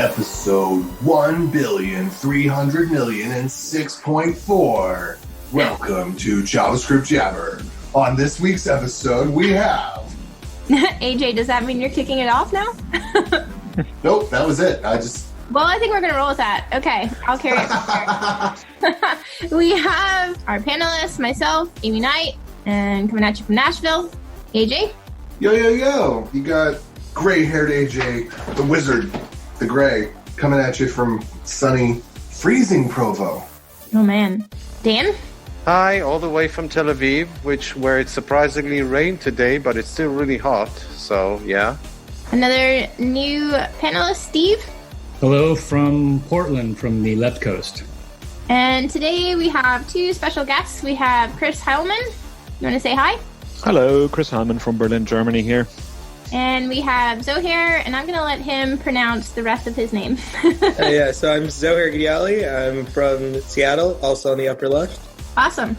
Episode 1,300,006.4. Welcome to JavaScript Jabber. On this week's episode, we have... AJ, does that mean you're kicking it off now? Nope, that was it. Well, I think we're going to roll with that. Okay, I'll carry it. We have our panelists, myself, Amy Knight, and coming at you from Nashville, AJ. Yo. You got gray-haired AJ, the wizard, the gray, coming at you from sunny, freezing Provo. Oh, man. Dan? Hi, all the way from Tel Aviv, where it surprisingly rained today, but it's still really hot, so yeah. Another new panelist, Steve. Hello from Portland, from the left coast. And today we have two special guests. We have Chris Heilman. You want to say hi? Hello, Chris Heilman from Berlin, Germany here. And we have Zohair, and I'm going to let him pronounce the rest of his name. So I'm Zohair Gidiali. I'm from Seattle, also on the upper left. Awesome.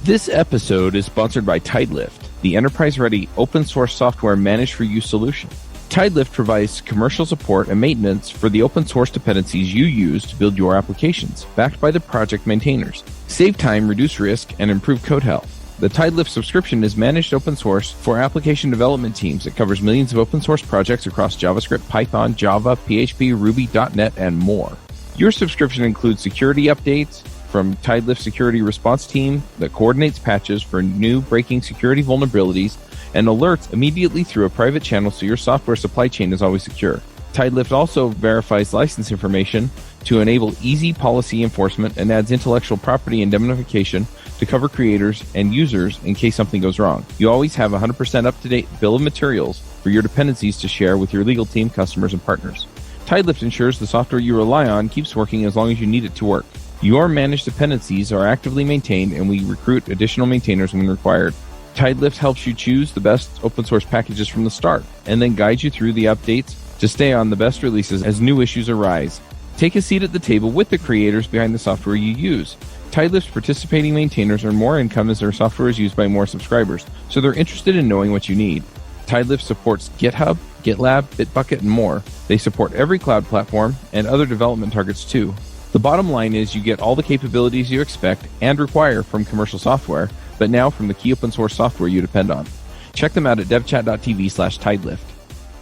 This episode is sponsored by TideLift, the enterprise-ready open-source software managed-for-use solution. TideLift provides commercial support and maintenance for the open-source dependencies you use to build your applications, backed by the project maintainers. Save time, reduce risk, and improve code health. The TideLift subscription is managed open source for application development teams. It covers millions of open source projects across JavaScript, Python, Java, PHP, Ruby, .NET, and more. Your subscription includes security updates from TideLift Security Response Team that coordinates patches for new breaking security vulnerabilities and alerts immediately through a private channel so your software supply chain is always secure. TideLift also verifies license information to enable easy policy enforcement and adds intellectual property indemnification to cover creators and users in case something goes wrong. You always have a 100% up-to-date bill of materials for your dependencies to share with your legal team, customers, and partners. TideLift ensures the software you rely on keeps working as long as you need it to work. Your managed dependencies are actively maintained, and we recruit additional maintainers when required. TideLift helps you choose the best open source packages from the start, and then guides you through the updates to stay on the best releases as new issues arise. Take a seat at the table with the creators behind the software you use. TideLift's participating maintainers earn more income as their software is used by more subscribers, so they're interested in knowing what you need. TideLift supports GitHub, GitLab, Bitbucket, and more. They support every cloud platform and other development targets too. The bottom line is you get all the capabilities you expect and require from commercial software, but now from the key open source software you depend on. Check them out at devchat.tv/TideLift.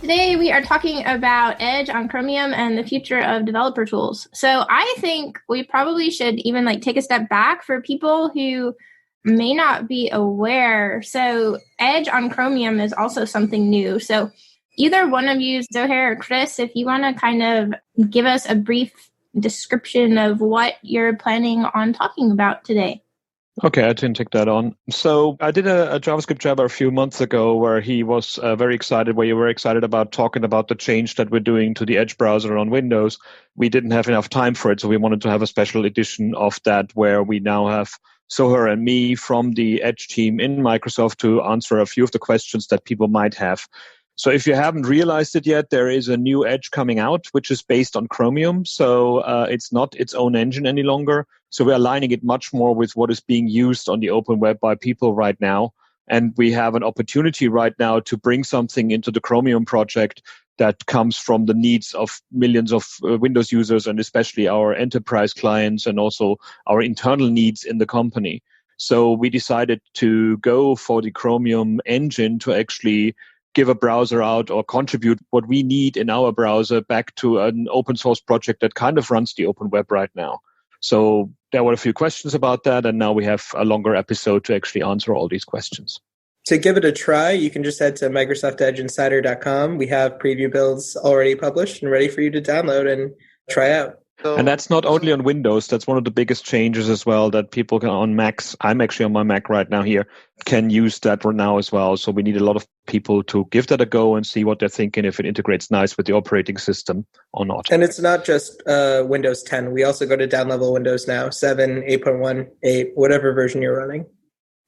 Today we are talking about Edge on Chromium and the future of developer tools. So I think we probably should even take a step back for people who may not be aware. So Edge on Chromium is also something new. So either one of you, Zohair or Chris, if you want to kind of give us a brief description of what you're planning on talking about today. Okay, I can take that on. So I did a JavaScript Jabber a few months ago where he was very excited, where you were excited about talking about the change that we're doing to the Edge browser on Windows. We didn't have enough time for it, so we wanted to have a special edition of that where we now have Zohair and me from the Edge team in Microsoft to answer a few of the questions that people might have. So if you haven't realized it yet, there is a new Edge coming out, which is based on Chromium. So it's not its own engine any longer. So we're aligning it much more with what is being used on the open web by people right now. And we have an opportunity right now to bring something into the Chromium project that comes from the needs of millions of Windows users and especially our enterprise clients and also our internal needs in the company. So we decided to go for the Chromium engine to actually give a browser out or contribute what we need in our browser back to an open source project that kind of runs the open web right now. So there were a few questions about that, and now we have a longer episode to actually answer all these questions. To give it a try, you can just head to MicrosoftEdgeInsider.com. We have preview builds already published and ready for you to download and try out. And that's not only on Windows. That's one of the biggest changes as well that people can on Macs. I'm actually on my Mac right now here, can use that right now as well. So we need a lot of people to give that a go and see what they're thinking, if it integrates nice with the operating system or not. And it's not just Windows 10. We also go to down level Windows now, 7, 8.1, 8, whatever version you're running.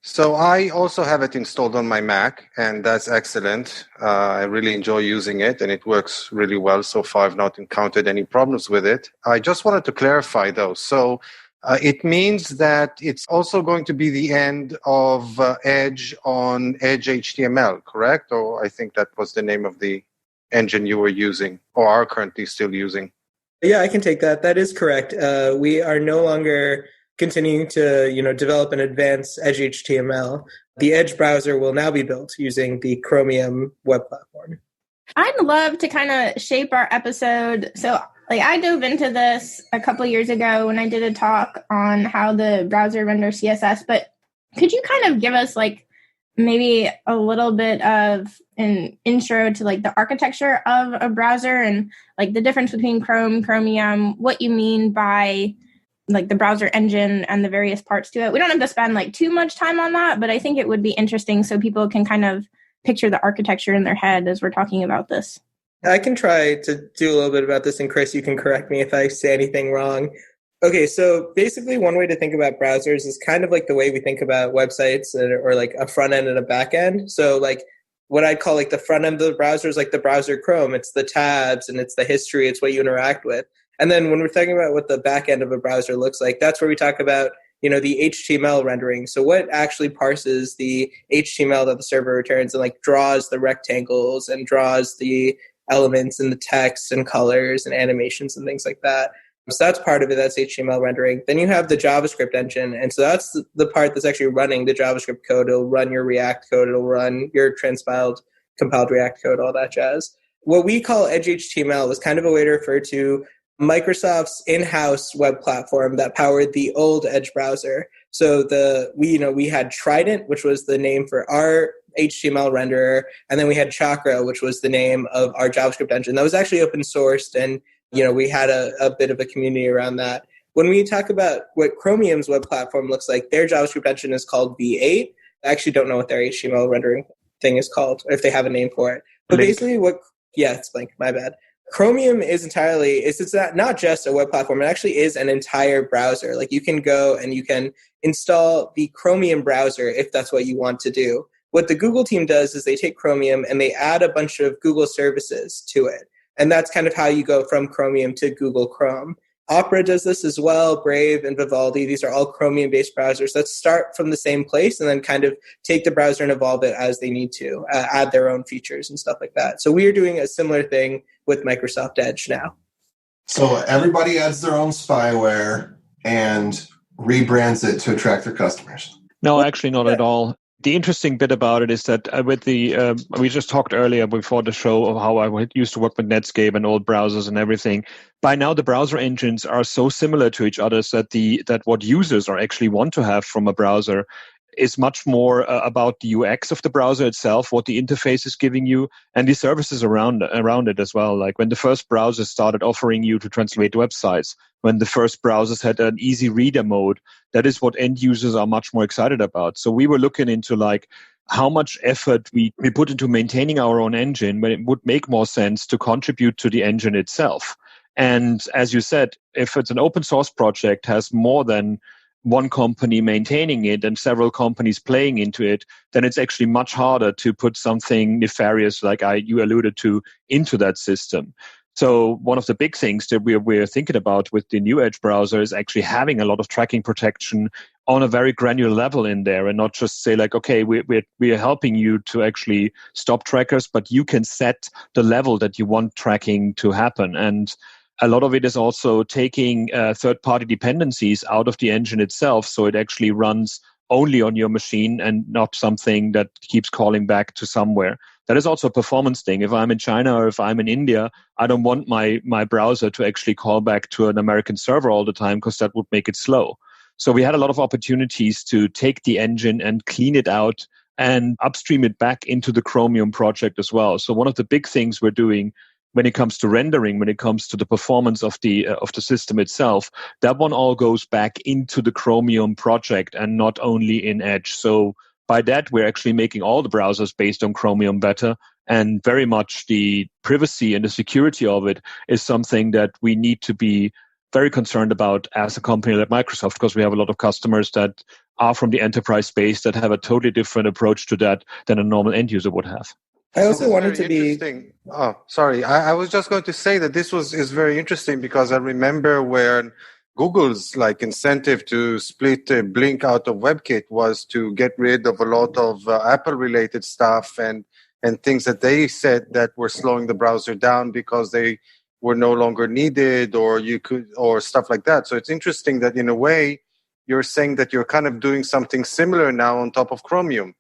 So I also have it installed on my Mac, and that's excellent. I really enjoy using it, and it works really well so far. I've not encountered any problems with it. I just wanted to clarify, though. So it means that it's also going to be the end of Edge on Edge HTML, correct? Or I think that was the name of the engine you were using or are currently still using. Yeah, I can take that. That is correct. We are no longer continuing to, develop and advance Edge HTML. The Edge browser will now be built using the Chromium web platform. I'd love to kind of shape our episode. So, I dove into this a couple of years ago when I did a talk on how the browser renders CSS. But could you kind of give us maybe a little bit of an intro to the architecture of a browser and the difference between Chrome, Chromium, what you mean by the browser engine and the various parts to it? We don't have to spend too much time on that, but I think it would be interesting so people can kind of picture the architecture in their head as we're talking about this. I can try to do a little bit about this, and Chris, you can correct me if I say anything wrong. Okay, so basically one way to think about browsers is kind of like the way we think about websites or a front end and a back end. So what I'd call the front end of the browser is the browser Chrome. It's the tabs and it's the history. It's what you interact with. And then when we're talking about what the back end of a browser looks like, that's where we talk about, the HTML rendering. So what actually parses the HTML that the server returns and draws the rectangles and draws the elements and the text and colors and animations and things like that. So that's part of it. That's HTML rendering. Then you have the JavaScript engine. And so that's the part that's actually running the JavaScript code. It'll run your React code. It'll run your compiled React code, all that jazz. What we call Edge HTML was kind of a way to refer to Microsoft's in-house web platform that powered the old Edge browser. So we had Trident, which was the name for our HTML renderer, and then we had Chakra, which was the name of our JavaScript engine. That was actually open sourced, and we had a bit of a community around that. When we talk about what Chromium's web platform looks like, their JavaScript engine is called V8. I actually don't know what their HTML rendering thing is called, or if they have a name for it. But Blink. Basically it's Blink, my bad. Chromium is it's not just a web platform. It actually is an entire browser. You can go and you can install the Chromium browser if that's what you want to do. What the Google team does is they take Chromium and they add a bunch of Google services to it. And that's kind of how you go from Chromium to Google Chrome. Opera does this as well, Brave and Vivaldi. These are all Chromium-based browsers that start from the same place and then kind of take the browser and evolve it as they need to, add their own features and stuff like that. So we are doing a similar thing with Microsoft Edge now. So everybody adds their own spyware and rebrands it to attract their customers. No, actually not at all. The interesting bit about it is that we just talked earlier before the show of how I used to work with Netscape and old browsers and everything. By now, the browser engines are so similar to each other that what users are actually want to have from a browser is much more about the UX of the browser itself, what the interface is giving you, and the services around it as well. Like when the first browsers started offering you to translate websites, when the first browsers had an easy reader mode, that is what end users are much more excited about. So we were looking into how much effort we put into maintaining our own engine, when it would make more sense to contribute to the engine itself. And as you said, if it's an open source project, has more than one company maintaining it and several companies playing into it, then it's actually much harder to put something nefarious like you alluded to into that system. So one of the big things that we're thinking about with the new Edge browser is actually having a lot of tracking protection on a very granular level in there, and not just say okay, we are helping you to actually stop trackers, but you can set the level that you want tracking to happen. And a lot of it is also taking third-party dependencies out of the engine itself, so it actually runs only on your machine and not something that keeps calling back to somewhere. That is also a performance thing. If I'm in China or if I'm in India, I don't want my browser to actually call back to an American server all the time, because that would make it slow. So we had a lot of opportunities to take the engine and clean it out and upstream it back into the Chromium project as well. So one of the big things we're doing when it comes to rendering, when it comes to the performance of the system itself, that one all goes back into the Chromium project and not only in Edge. So by that, we're actually making all the browsers based on Chromium better, and very much the privacy and the security of it is something that we need to be very concerned about as a company like Microsoft, because we have a lot of customers that are from the enterprise space that have a totally different approach to that than a normal end user would have. I also wanted to be... Oh, sorry. I was just going to say that this is very interesting, because I remember when Google's incentive to split Blink out of WebKit was to get rid of a lot of Apple-related stuff and things that they said that were slowing the browser down, because they were no longer needed, or stuff like that. So it's interesting that in a way, you're saying that you're kind of doing something similar now on top of Chromium.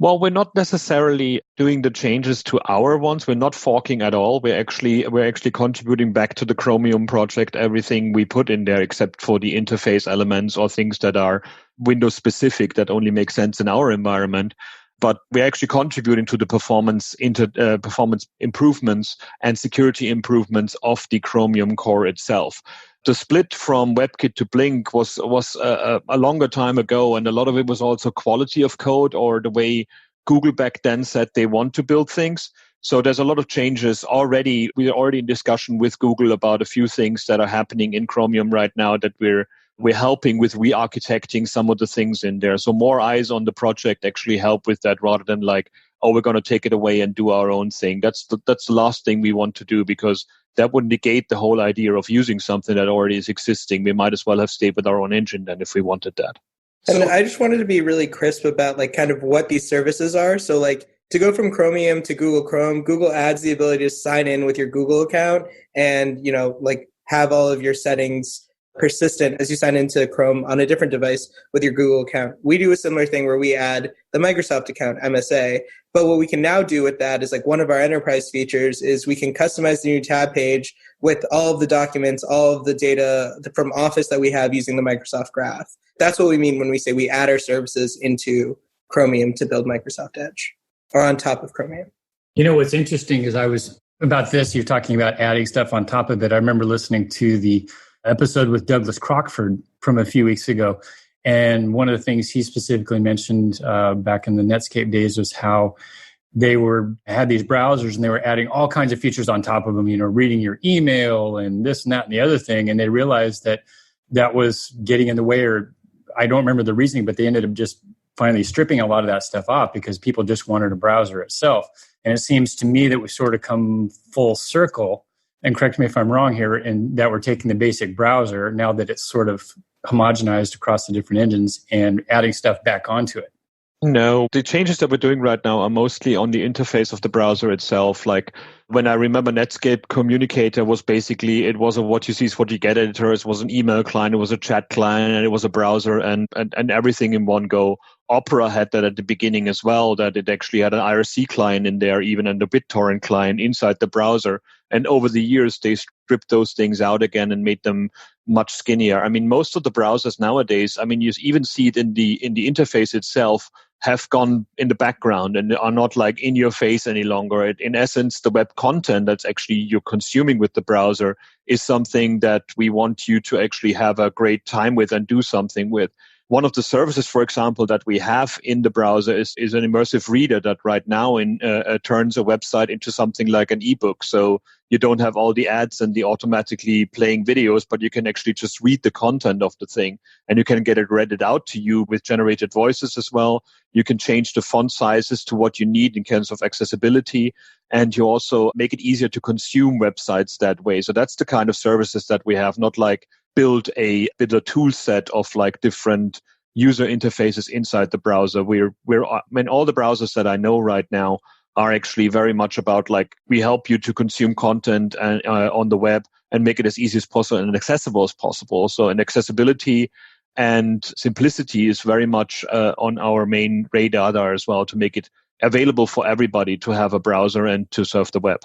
Well, we're not necessarily doing the changes to our ones. We're not forking at all. We're actually contributing back to the Chromium project everything we put in there, except for the interface elements or things that are Windows specific that only make sense in our environment. But we're actually contributing to the performance improvements and security improvements of the Chromium core itself. The split from WebKit to Blink was a longer time ago, and a lot of it was also quality of code or the way Google back then said they want to build things. So there's a lot of changes already. We are already in discussion with Google about a few things that are happening in Chromium right now that we're helping with re-architecting some of the things in there. So more eyes on the project actually help with that rather than like, oh, we're going to take it away and do our own thing. That's the last thing we want to do, because that would negate the whole idea of using something that already is existing. We might as well have stayed with our own engine then if we wanted that. And I just wanted to be really crisp about like kind of what these services are. So like to go from Chromium to Google Chrome, Google adds the ability to sign in with your Google account and, like have all of your settings persistent as you sign into Chrome on a different device with your Google account. We do a similar thing where we add the Microsoft account, MSA. But what we can now do with that is like one of our enterprise features is we can customize the new tab page with all of the documents, all of the data from Office that we have using the Microsoft Graph. That's what we mean when we say we add our services into Chromium to build Microsoft Edge or on top of Chromium. What's interesting is you're talking about adding stuff on top of it. I remember listening to the episode with Douglas Crockford from a few weeks ago. And one of the things he specifically mentioned back in the Netscape days was how they had these browsers and they were adding all kinds of features on top of them, reading your email and this and that and the other thing. And they realized that was getting in the way, or I don't remember the reasoning, but they ended up just finally stripping a lot of that stuff off because people just wanted a browser itself. And it seems to me that we've sort of come full circle, and correct me if I'm wrong here, in that we're taking the basic browser now that it's sort of homogenized across the different engines and adding stuff back onto it. No, the changes that we're doing right now are mostly on the interface of the browser itself. Like when I remember Netscape Communicator was basically, it was a what you see is what you get editor. It was an email client, it was a chat client, and it was a browser and everything in one go. Opera had that at the beginning as well, that it actually had an IRC client in there, even and a BitTorrent client inside the browser. And over the years, they stripped those things out again and made them much skinnier. I mean, most of the browsers nowadays, you even see it in the interface itself, have gone in the background and are not like in your face any longer. In essence, the web content that's actually you're consuming with the browser is something that we want you to actually have a great time with and do something with. One of the services, for example, that we have in the browser is an immersive reader that right now turns a website into something like an ebook. So you don't have all the ads and the automatically playing videos, but you can actually just read the content of the thing, and you can get it read out to you with generated voices as well. You can change the font sizes to what you need in terms of accessibility, and you also make it easier to consume websites that way. So that's the kind of services that we have, not like build a tool set of like different user interfaces inside the browser. All the browsers that I know right now are actually very much about like we help you to consume content on the web and make it as easy as possible and accessible as possible. So an accessibility and simplicity is very much on our main radar there as well, to make it available for everybody to have a browser and to surf the web.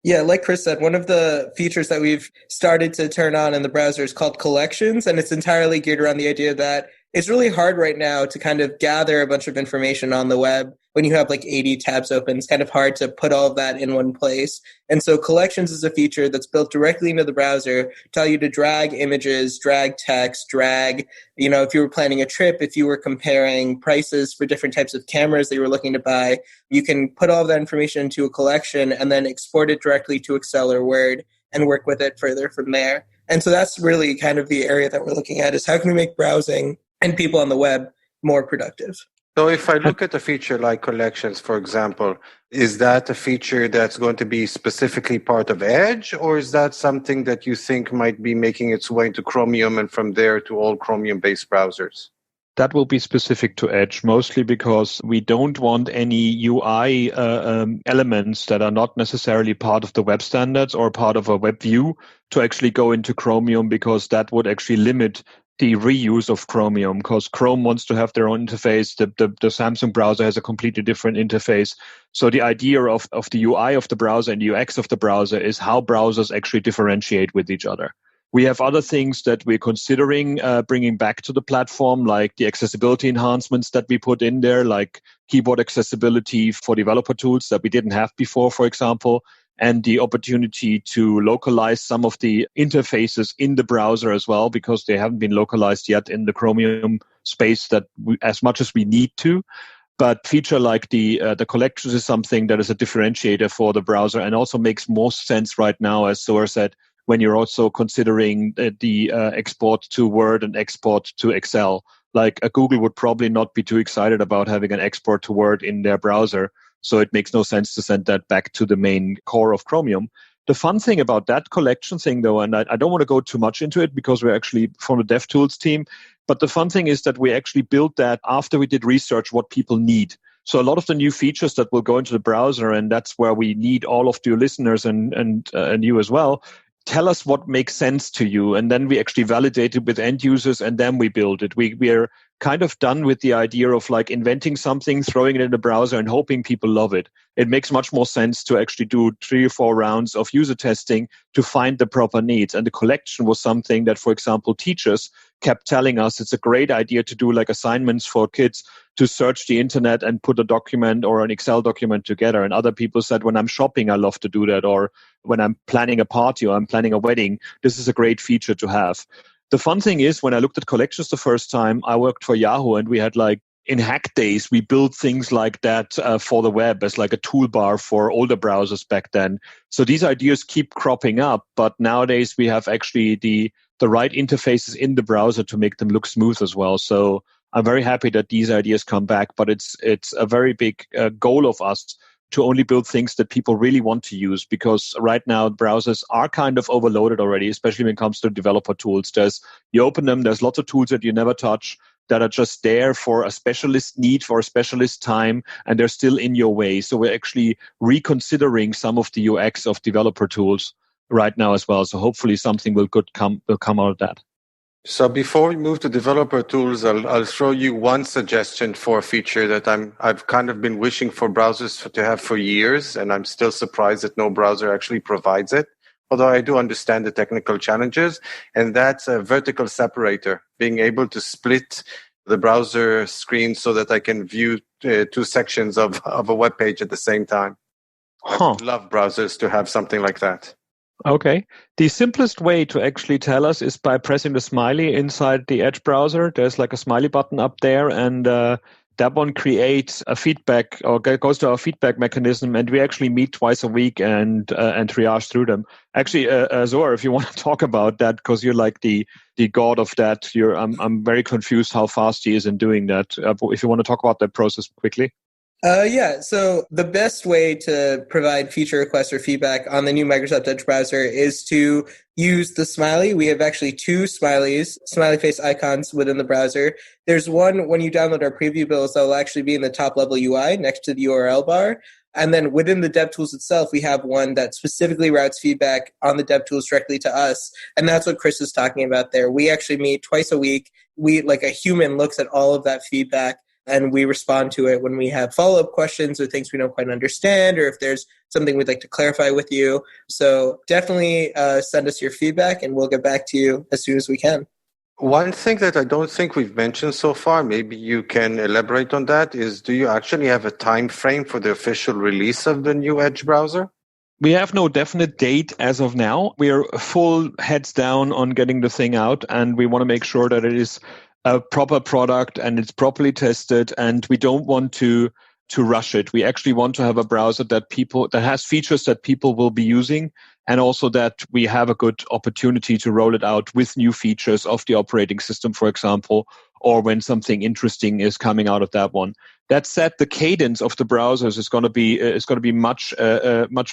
Yeah, like Chris said, one of the features that we've started to turn on in the browser is called Collections, and it's entirely geared around the idea that it's really hard right now to kind of gather a bunch of information on the web. When you have like 80 tabs open, it's kind of hard to put all of that in one place. And so Collections is a feature that's built directly into the browser to allow you to drag images, drag text, drag, if you were planning a trip, if you were comparing prices for different types of cameras that you were looking to buy, you can put all of that information into a collection and then export it directly to Excel or Word and work with it further from there. And so that's really kind of the area that we're looking at, is how can we make browsing and people on the web more productive? So if I look at a feature like Collections, for example, is that a feature that's going to be specifically part of Edge, or is that something that you think might be making its way into Chromium and from there to all Chromium-based browsers? That will be specific to Edge, mostly because we don't want any UI elements that are not necessarily part of the web standards or part of a web view to actually go into Chromium, because that would actually limit the reuse of Chromium, because Chrome wants to have their own interface. The Samsung browser has a completely different interface. So the idea of the UI of the browser and the UX of the browser is how browsers actually differentiate with each other. We have other things that we're considering bringing back to the platform, like the accessibility enhancements that we put in there, like keyboard accessibility for developer tools that we didn't have before, for example, and the opportunity to localize some of the interfaces in the browser as well, because they haven't been localized yet in the Chromium space as much as we need to. But feature like the collections is something that is a differentiator for the browser and also makes more sense right now, as Zohar said, when you're also considering the export to Word and export to Excel. Like Google would probably not be too excited about having an export to Word in their browser. So it makes no sense to send that back to the main core of Chromium. The fun thing about that collection thing, though, and I don't want to go too much into it because we're actually from the DevTools team, but the fun thing is that we actually built that after we did research what people need. So a lot of the new features that will go into the browser, and that's where we need all of your listeners and you as well, tell us what makes sense to you. And then we actually validate it with end users, and then we build it. We're kind of done with the idea of like inventing something, throwing it in the browser and hoping people love it. It makes much more sense to actually do 3 or 4 rounds of user testing to find the proper needs. And the collection was something that, for example, teachers kept telling us it's a great idea to do like assignments for kids to search the internet and put a document or an Excel document together. And other people said, when I'm shopping, I love to do that. Or when I'm planning a party or I'm planning a wedding, this is a great feature to have. The fun thing is, when I looked at collections the first time, I worked for Yahoo, and we had like, in hack days, we built things like that for the web as like a toolbar for older browsers back then. So these ideas keep cropping up, but nowadays we have actually the right interfaces in the browser to make them look smooth as well. So I'm very happy that these ideas come back, but it's a very big goal of us to only build things that people really want to use, because right now browsers are kind of overloaded already, especially when it comes to developer tools. You open them, there's lots of tools that you never touch that are just there for a specialist need, for a specialist time, and they're still in your way. So we're actually reconsidering some of the UX of developer tools right now as well. So hopefully something will come out of that. So before we move to developer tools, I'll throw you one suggestion for a feature that I've kind of been wishing for browsers to have for years, and I'm still surprised that no browser actually provides it, although I do understand the technical challenges, and that's a vertical separator, being able to split the browser screen so that I can view 2 sections of a web page at the same time. I would love browsers to have something like that. Okay. The simplest way to actually tell us is by pressing the smiley inside the Edge browser. There's like a smiley button up there, and that one creates a feedback, or goes to our feedback mechanism, and we actually meet twice a week and triage through them. Actually, Zohar, if you want to talk about that, because you're like the god of that, I'm very confused how fast he is in doing that. If you want to talk about that process quickly. Yeah, so the best way to provide feature requests or feedback on the new Microsoft Edge browser is to use the smiley. We have actually 2 smileys, smiley face icons within the browser. There's one when you download our preview builds that will actually be in the top level UI next to the URL bar. And then within the DevTools itself, we have one that specifically routes feedback on the DevTools directly to us. And that's what Chris is talking about there. We actually meet twice a week. We, like a human, looks at all of that feedback, and we respond to it when we have follow-up questions or things we don't quite understand, or if there's something we'd like to clarify with you. So definitely send us your feedback, and we'll get back to you as soon as we can. One thing that I don't think we've mentioned so far, maybe you can elaborate on that, is do you actually have a time frame for the official release of the new Edge browser? We have no definite date as of now. We are full heads down on getting the thing out, and we want to make sure that it is a proper product and it's properly tested, and we don't want to rush it. We actually want to have a browser that has features that people will be using, and also that we have a good opportunity to roll it out with new features of the operating system, for example, or when something interesting is coming out of that one. That said, the cadence of the browsers is going to be much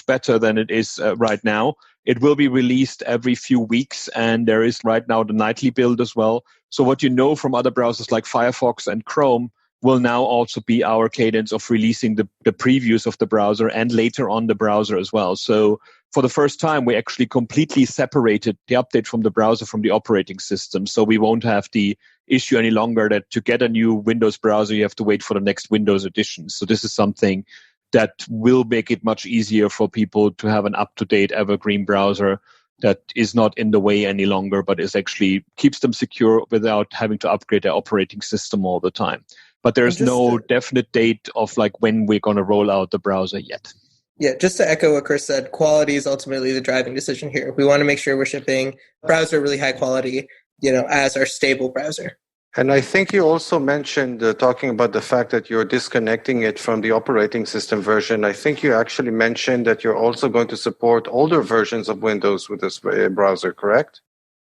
better than it is right now. It will be released every few weeks, and there is right now the nightly build as well. So what you know from other browsers like Firefox and Chrome will now also be our cadence of releasing the previews of the browser and later on the browser as well. So for the first time, we actually completely separated the update from the browser from the operating system. So we won't have the issue any longer that to get a new Windows browser, you have to wait for the next Windows edition. So this is something that will make it much easier for people to have an up-to-date evergreen browser that is not in the way any longer, but is actually keeps them secure without having to upgrade their operating system all the time. But there's no definite date of like when we're going to roll out the browser yet. Yeah, just to echo what Chris said, quality is ultimately the driving decision here. We want to make sure we're shipping a browser really high quality, as our stable browser. And I think you also mentioned talking about the fact that you're disconnecting it from the operating system version. I think you actually mentioned that you're also going to support older versions of Windows with this browser, correct?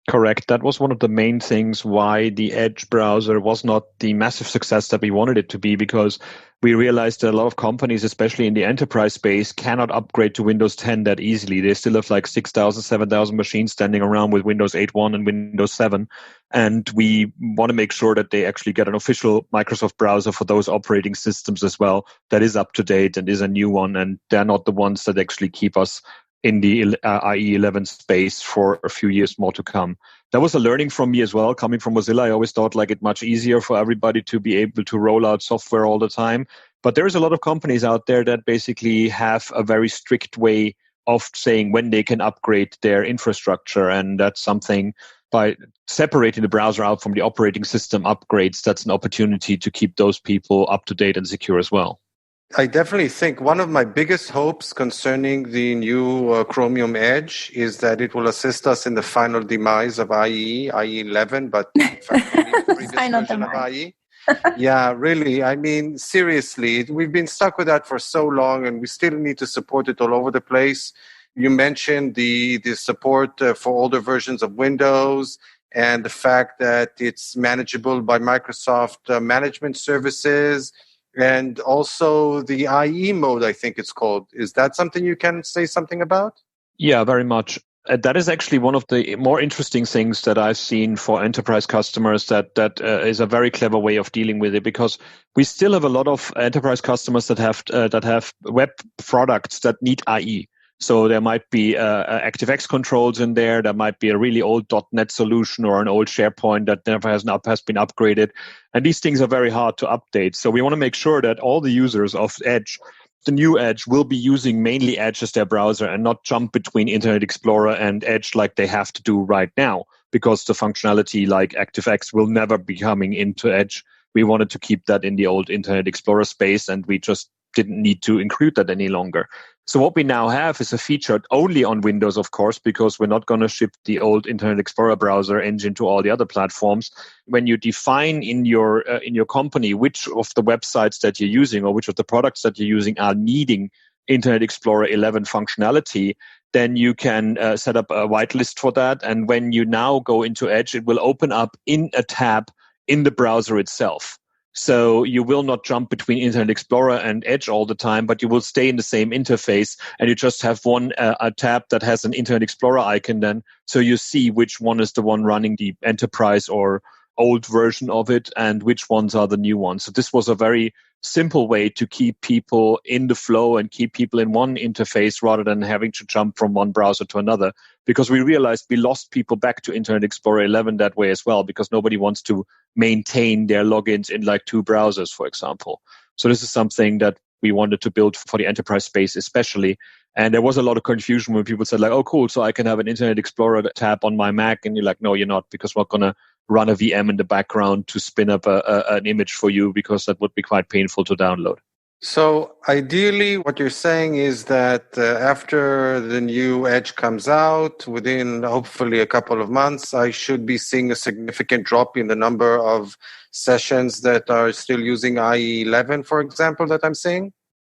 Correct. That was one of the main things why the Edge browser was not the massive success that we wanted it to be, because we realized that a lot of companies, especially in the enterprise space, cannot upgrade to Windows 10 that easily. They still have like 6,000, 7,000 machines standing around with Windows 8.1 and Windows 7. And we want to make sure that they actually get an official Microsoft browser for those operating systems as well that is up to date and is a new one. And they're not the ones that actually keep us in the IE11 space for a few years more to come. That was a learning from me as well. Coming from Mozilla, I always thought like it much easier for everybody to be able to roll out software all the time. But there is a lot of companies out there that basically have a very strict way of saying when they can upgrade their infrastructure. And that's something, by separating the browser out from the operating system upgrades, that's an opportunity to keep those people up to date and secure as well. I definitely think one of my biggest hopes concerning the new Chromium Edge is that it will assist us in the final demise of IE11, but in fact, the previous version of IE. Yeah, really. I mean, seriously, we've been stuck with that for so long, and we still need to support it all over the place. You mentioned the support for older versions of Windows and the fact that it's manageable by Microsoft management services. And also the IE mode, I think it's called. Is that something you can say something about? Yeah, very much. That is actually one of the more interesting things that I've seen for enterprise customers that is a very clever way of dealing with it, because we still have a lot of enterprise customers that have web products that need IE. So there might be ActiveX controls in there. There might be a really old .NET solution or an old SharePoint that never has been upgraded. And these things are very hard to update. So we want to make sure that all the users of Edge, the new Edge, will be using mainly Edge as their browser and not jump between Internet Explorer and Edge like they have to do right now, because the functionality like ActiveX will never be coming into Edge. We wanted to keep that in the old Internet Explorer space, and we just didn't need to include that any longer. So what we now have is a feature only on Windows, of course, because we're not going to ship the old Internet Explorer browser engine to all the other platforms. When you define in your company which of the websites that you're using or which of the products that you're using are needing Internet Explorer 11 functionality, then you can set up a whitelist for that. And when you now go into Edge, it will open up in a tab in the browser itself. So you will not jump between Internet Explorer and Edge all the time, but you will stay in the same interface, and you just have one a tab that has an Internet Explorer icon then, so you see which one is the one running the enterprise or old version of it and which ones are the new ones. So this was a very simple way to keep people in the flow and keep people in one interface rather than having to jump from one browser to another, because we realized we lost people back to Internet Explorer 11 that way as well, because nobody wants to maintain their logins in like two browsers, for example. So this is something that we wanted to build for the enterprise space especially. And there was a lot of confusion when people said like, oh, cool, so I can have an Internet Explorer tab on my Mac. And you're like, no, you're not, because we're going to run a VM in the background to spin up an image for you, because that would be quite painful to download. So ideally, what you're saying is that after the new Edge comes out, within hopefully a couple of months, I should be seeing a significant drop in the number of sessions that are still using IE11, for example, that I'm seeing?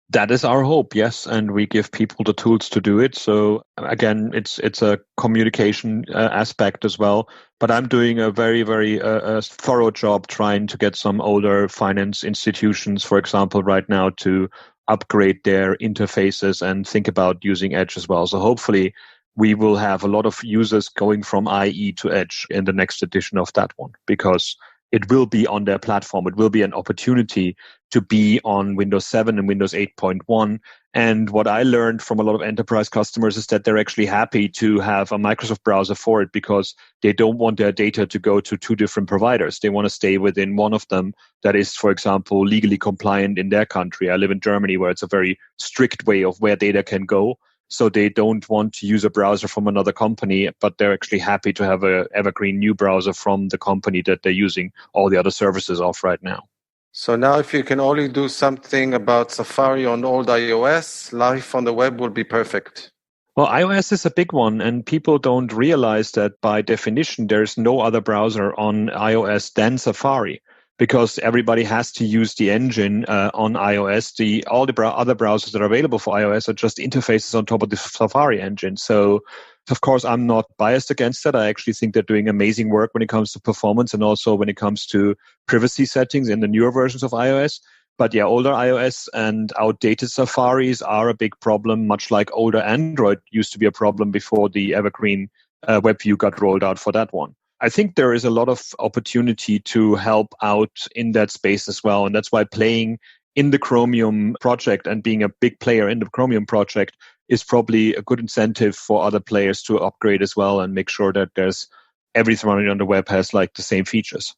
That is our hope, yes, and we give people the tools to do it. So again, it's a communication aspect as well. But I'm doing a very, very thorough job trying to get some older finance institutions, for example, right now to upgrade their interfaces and think about using Edge as well. So hopefully we will have a lot of users going from IE to Edge in the next edition of that one, because it will be on their platform. It will be an opportunity to be on Windows 7 and Windows 8.1. And what I learned from a lot of enterprise customers is that they're actually happy to have a Microsoft browser for it, because they don't want their data to go to two different providers. They want to stay within one of them that is, for example, legally compliant in their country. I live in Germany, where it's a very strict way of where data can go. So they don't want to use a browser from another company, but they're actually happy to have a evergreen new browser from the company that they're using all the other services of right now. So now if you can only do something about Safari on old iOS, life on the web will be perfect. Well, iOS is a big one, and people don't realize that by definition, there's no other browser on iOS than Safari, because everybody has to use the engine on iOS. All the other browsers that are available for iOS are just interfaces on top of the Safari engine. So, of course, I'm not biased against that. I actually think they're doing amazing work when it comes to performance and also when it comes to privacy settings in the newer versions of iOS. But yeah, older iOS and outdated Safaris are a big problem, much like older Android used to be a problem before the Evergreen WebView got rolled out for that one. I think there is a lot of opportunity to help out in that space as well. And that's why playing in the Chromium project and being a big player in the Chromium project is probably a good incentive for other players to upgrade as well and make sure that there's everything running on the web has like the same features.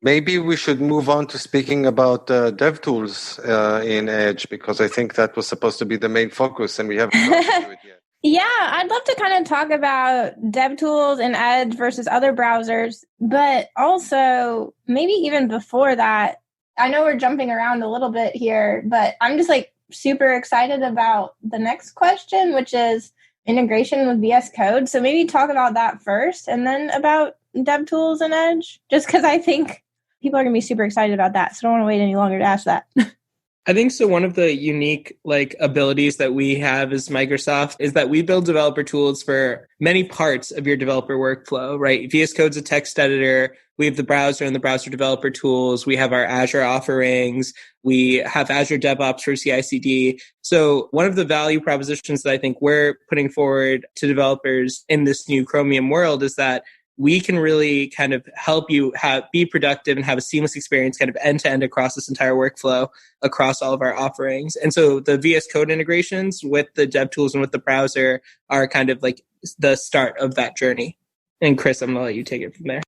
Maybe we should move on to speaking about DevTools in Edge, because I think that was supposed to be the main focus and we haven't gotten to it yet. Yeah, I'd love to kind of talk about DevTools and Edge versus other browsers, but also maybe even before that, I know we're jumping around a little bit here, but I'm just like super excited about the next question, which is integration with VS Code. So maybe talk about that first and then about DevTools and Edge, just because I think people are going to be super excited about that. So I don't want to wait any longer to ask that. I think so. One of the unique abilities that we have as Microsoft is that we build developer tools for many parts of your developer workflow, right? VS Code's a text editor. We have the browser and the browser developer tools. We have our Azure offerings. We have Azure DevOps for CI/CD. So one of the value propositions that I think we're putting forward to developers in this new Chromium world is that we can really kind of help you be productive and have a seamless experience kind of end-to-end across this entire workflow across all of our offerings. And so the VS Code integrations with the DevTools and with the browser are kind of like the start of that journey. And Chris, I'm going to let you take it from there.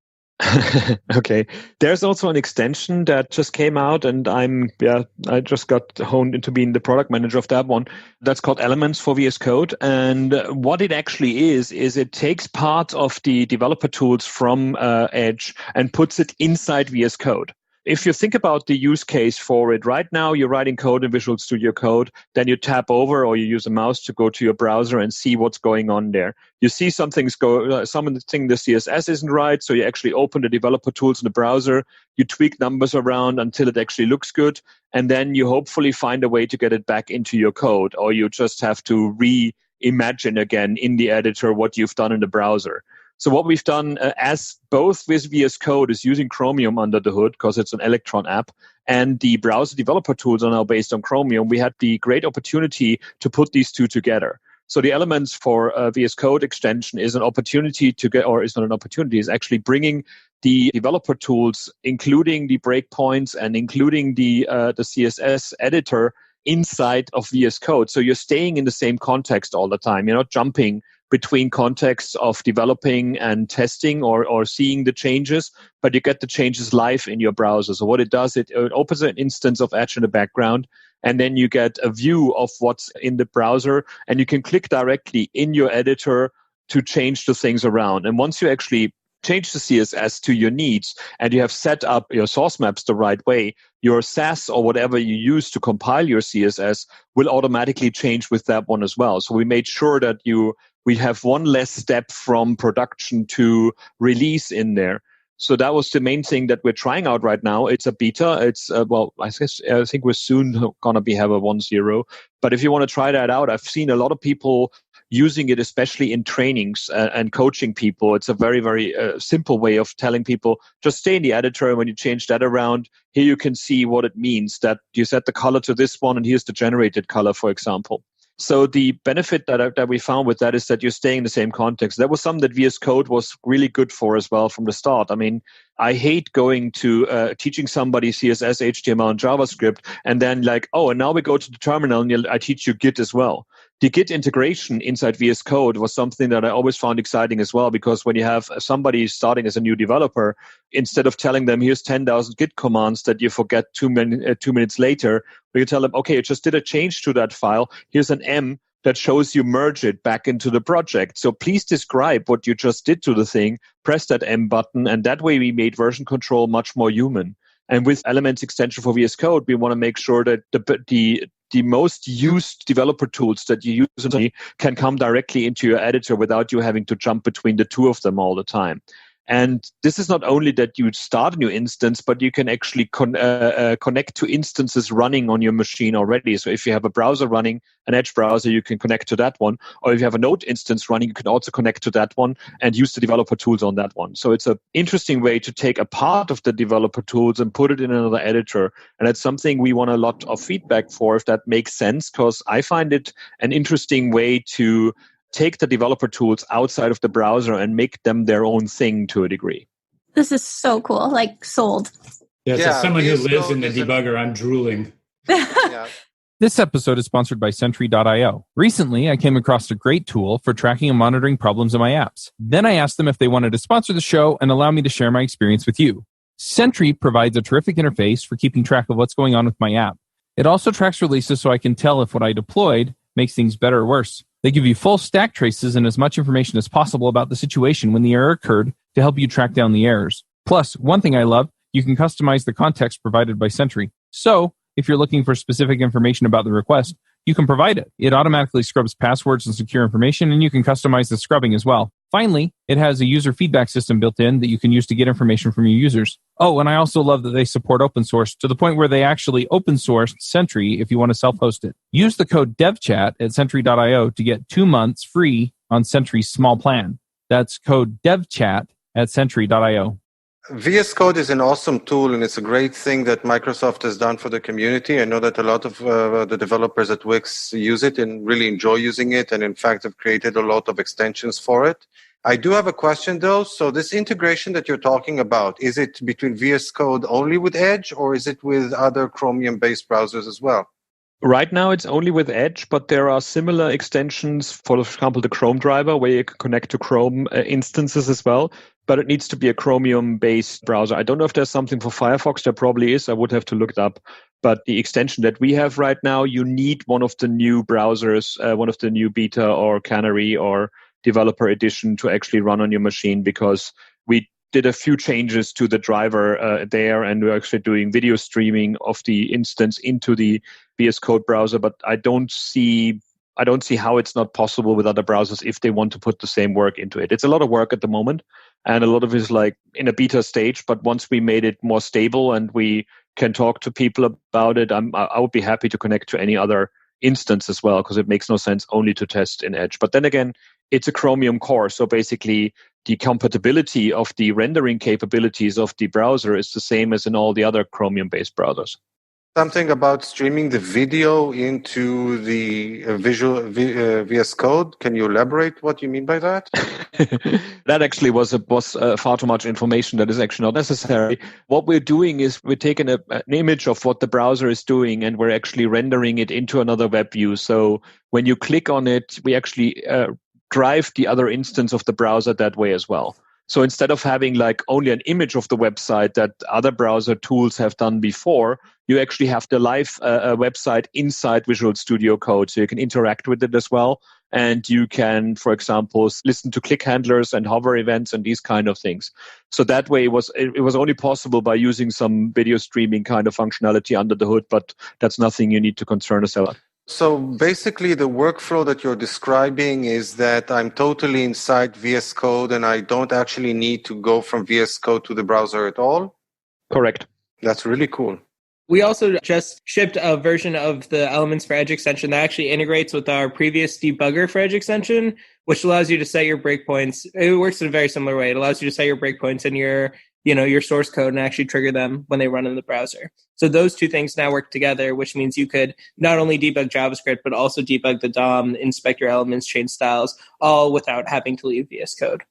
Okay. There's also an extension that just came out, and I just got honed into being the product manager of that one. That's called Elements for VS Code. And what it actually is it takes part of the developer tools from Edge and puts it inside VS Code. If you think about the use case for it, right now you're writing code in Visual Studio Code, then you tap over or you use a mouse to go to your browser and see what's going on there. You see something the CSS isn't right, so you actually open the developer tools in the browser, you tweak numbers around until it actually looks good, and then you hopefully find a way to get it back into your code, or you just have to reimagine again in the editor what you've done in the browser. So what we've done, as both with VS Code is using Chromium under the hood because it's an Electron app, and the browser developer tools are now based on Chromium, we had the great opportunity to put these two together. So the Elements for VS Code extension is an opportunity to get, or it's not an opportunity, is actually bringing the developer tools, including the breakpoints and including the CSS editor inside of VS Code. So you're staying in the same context all the time. You're not jumping between contexts of developing and testing or seeing the changes, but you get the changes live in your browser. So what it does, it opens an instance of Edge in the background, and then you get a view of what's in the browser, and you can click directly in your editor to change the things around. And once you actually change the CSS to your needs and you have set up your source maps the right way, your Sass or whatever you use to compile your CSS will automatically change with that one as well. So we made sure that we have one less step from production to release in there. So that was the main thing that we're trying out right now. It's a beta. It's, I think we're soon going to have a 1.0. But if you want to try that out, I've seen a lot of people using it, especially in trainings and coaching people. It's a very, very simple way of telling people, just stay in the editor. And when you change that around, here you can see what it means, that you set the color to this one, and here's the generated color, for example. So the benefit that we found with that is that you're staying in the same context. That was something that VS Code was really good for as well from the start. I mean, I hate going to teaching somebody CSS, HTML, and JavaScript, and then like, oh, and now we go to the terminal and I teach you Git as well. The Git integration inside VS Code was something that I always found exciting as well, because when you have somebody starting as a new developer, instead of telling them, here's 10,000 Git commands that you forget 2 minutes later, you tell them, okay, I just did a change to that file. Here's an M that shows you merge it back into the project. So please describe what you just did to the thing, press that M button, and that way we made version control much more human. And with Elements extension for VS Code, we want to make sure that the most used developer tools that you use can come directly into your editor without you having to jump between the two of them all the time. And this is not only that you start a new instance, but you can actually connect to instances running on your machine already. So if you have a browser running, an Edge browser, you can connect to that one. Or if you have a Node instance running, you can also connect to that one and use the developer tools on that one. So it's an interesting way to take a part of the developer tools and put it in another editor. And that's something we want a lot of feedback for, if that makes sense, because I find it an interesting way to take the developer tools outside of the browser and make them their own thing to a degree. This is so cool. Like, sold. Yeah, so someone who lives in the debugger, I'm drooling. Yeah. This episode is sponsored by Sentry.io. Recently, I came across a great tool for tracking and monitoring problems in my apps. Then I asked them if they wanted to sponsor the show and allow me to share my experience with you. Sentry provides a terrific interface for keeping track of what's going on with my app. It also tracks releases so I can tell if what I deployed makes things better or worse. They give you full stack traces and as much information as possible about the situation when the error occurred to help you track down the errors. Plus, one thing I love, you can customize the context provided by Sentry. So, if you're looking for specific information about the request, you can provide it. It automatically scrubs passwords and secure information, and you can customize the scrubbing as well. Finally, it has a user feedback system built in that you can use to get information from your users. Oh, and I also love that they support open source to the point where they actually open sourced Sentry if you want to self-host it. Use the code DevChat at Sentry.io to get 2 months free on Sentry's small plan. That's code DevChat at Sentry.io. VS Code is an awesome tool, and it's a great thing that Microsoft has done for the community. I know that a lot of the developers at Wix use it and really enjoy using it, and in fact have created a lot of extensions for it. I do have a question, though. So this integration that you're talking about, is it between VS Code only with Edge, or is it with other Chromium-based browsers as well? Right now, it's only with Edge, but there are similar extensions, for example, the Chrome driver, where you can connect to Chrome instances as well. But it needs to be a Chromium-based browser. I don't know if there's something for Firefox. There probably is. I would have to look it up. But the extension that we have right now, you need one of the new browsers, one of the new Beta or Canary or Developer Edition to actually run on your machine, because we did a few changes to the driver there, and we're actually doing video streaming of the instance into the VS Code browser. But I don't see how it's not possible with other browsers if they want to put the same work into it. It's a lot of work at the moment, and a lot of it is like in a beta stage. But once we made it more stable and we can talk to people about it, I would be happy to connect to any other instance as well, because it makes no sense only to test in Edge. But then again, it's a Chromium core, so basically the compatibility of the rendering capabilities of the browser is the same as in all the other Chromium-based browsers. Something about streaming the video into the VS Code. Can you elaborate what you mean by that? That actually was far too much information that is actually not necessary. What we're doing is we're taking an image of what the browser is doing, and we're actually rendering it into another web view. So when you click on it, we actually drive the other instance of the browser that way as well. So instead of having like only an image of the website that other browser tools have done before, you actually have the live website inside Visual Studio Code. So you can interact with it as well. And you can, for example, listen to click handlers and hover events and these kind of things. So that way it was only possible by using some video streaming kind of functionality under the hood, but that's nothing you need to concern yourself about. So basically the workflow that you're describing is that I'm totally inside VS Code and I don't actually need to go from VS Code to the browser at all? Correct. That's really cool. We also just shipped a version of the Elements for Edge extension that actually integrates with our previous debugger for Edge extension, which allows you to set your breakpoints. It works in a very similar way. It allows you to set your breakpoints in your your source code and actually trigger them when they run in the browser. So those two things now work together, which means you could not only debug JavaScript, but also debug the DOM, inspect your elements, change styles, all without having to leave VS Code.